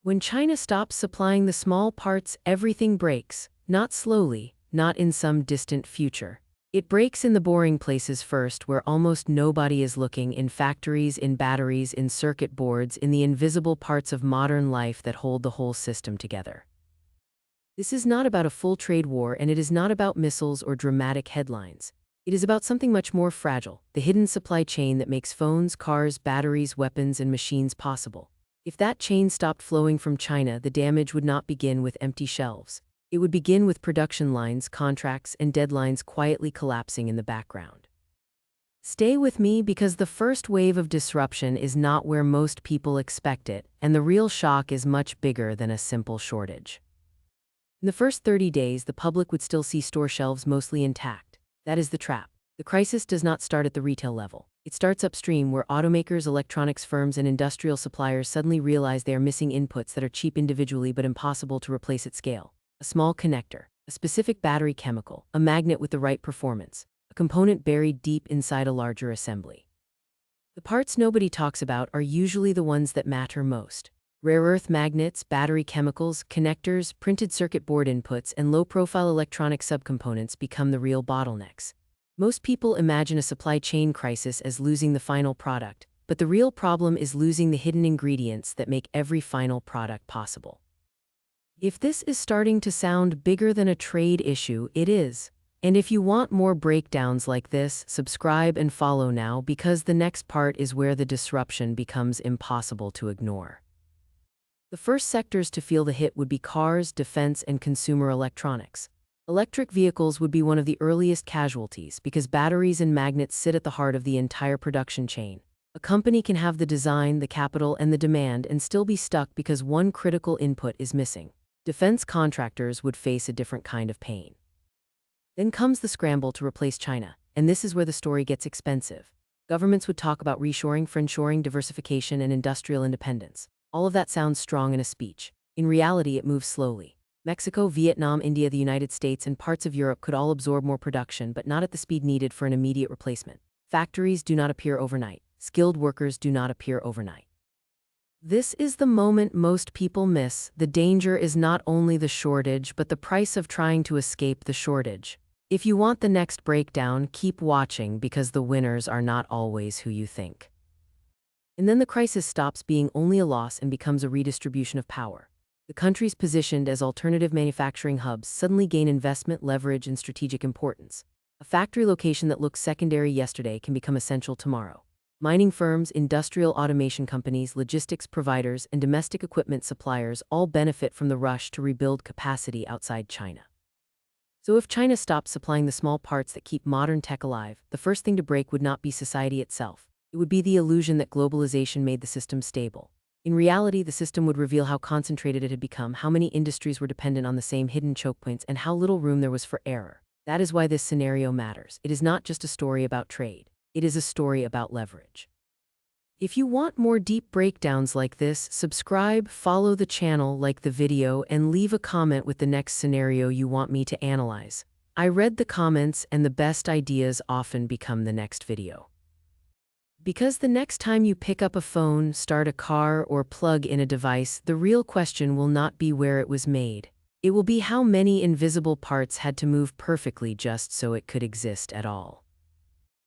When China stops supplying the small parts, everything breaks, not slowly, not in some distant future. It breaks in the boring places first, where almost nobody is looking, in factories, in batteries, in circuit boards, in the invisible parts of modern life that hold the whole system together. This is not about a full trade war, and it is not about missiles or dramatic headlines. It is about something much more fragile, the hidden supply chain that makes phones, cars, batteries, weapons, and machines possible. If that chain stopped flowing from China, the damage would not begin with empty shelves. It would begin with production lines, contracts, and deadlines quietly collapsing in the background. Stay with me, because the first wave of disruption is not where most people expect it, and the real shock is much bigger than a simple shortage. In the first 30 days, the public would still see store shelves mostly intact. That is the trap. The crisis does not start at the retail level. It starts upstream, where automakers, electronics firms, and industrial suppliers suddenly realize they are missing inputs that are cheap individually but impossible to replace at scale. A small connector, a specific battery chemical, a magnet with the right performance, a component buried deep inside a larger assembly. The parts nobody talks about are usually the ones that matter most. Rare earth magnets, battery chemicals, connectors, printed circuit board inputs, and low-profile electronic subcomponents become the real bottlenecks. Most people imagine a supply chain crisis as losing the final product, but the real problem is losing the hidden ingredients that make every final product possible. If this is starting to sound bigger than a trade issue, it is. And if you want more breakdowns like this, subscribe and follow now, because the next part is where the disruption becomes impossible to ignore. The first sectors to feel the hit would be cars, defense, and consumer electronics. Electric vehicles would be one of the earliest casualties, because batteries and magnets sit at the heart of the entire production chain. A company can have the design, the capital, and the demand and still be stuck because one critical input is missing. Defense contractors would face a different kind of pain. Then comes the scramble to replace China, and this is where the story gets expensive. Governments would talk about reshoring, friendshoring, diversification, and industrial independence. All of that sounds strong in a speech. In reality, it moves slowly. Mexico, Vietnam, India, the United States, and parts of Europe could all absorb more production, but not at the speed needed for an immediate replacement. Factories do not appear overnight. Skilled workers do not appear overnight. This is the moment most people miss. The danger is not only the shortage, but the price of trying to escape the shortage. If you want the next breakdown, keep watching, because the winners are not always who you think. And then the crisis stops being only a loss and becomes a redistribution of power. The countries positioned as alternative manufacturing hubs suddenly gain investment, leverage, and strategic importance. A factory location that looked secondary yesterday can become essential tomorrow. Mining firms, industrial automation companies, logistics providers, and domestic equipment suppliers all benefit from the rush to rebuild capacity outside China. So if China stops supplying the small parts that keep modern tech alive, the first thing to break would not be society itself. It would be the illusion that globalization made the system stable. In reality, the system would reveal how concentrated it had become, how many industries were dependent on the same hidden choke points, and how little room there was for error. That is why this scenario matters. It is not just a story about trade. It is a story about leverage. If you want more deep breakdowns like this, subscribe, follow the channel, like the video, and leave a comment with the next scenario you want me to analyze. I read the comments, and the best ideas often become the next video. Because the next time you pick up a phone, start a car, or plug in a device, the real question will not be where it was made. It will be how many invisible parts had to move perfectly just so it could exist at all.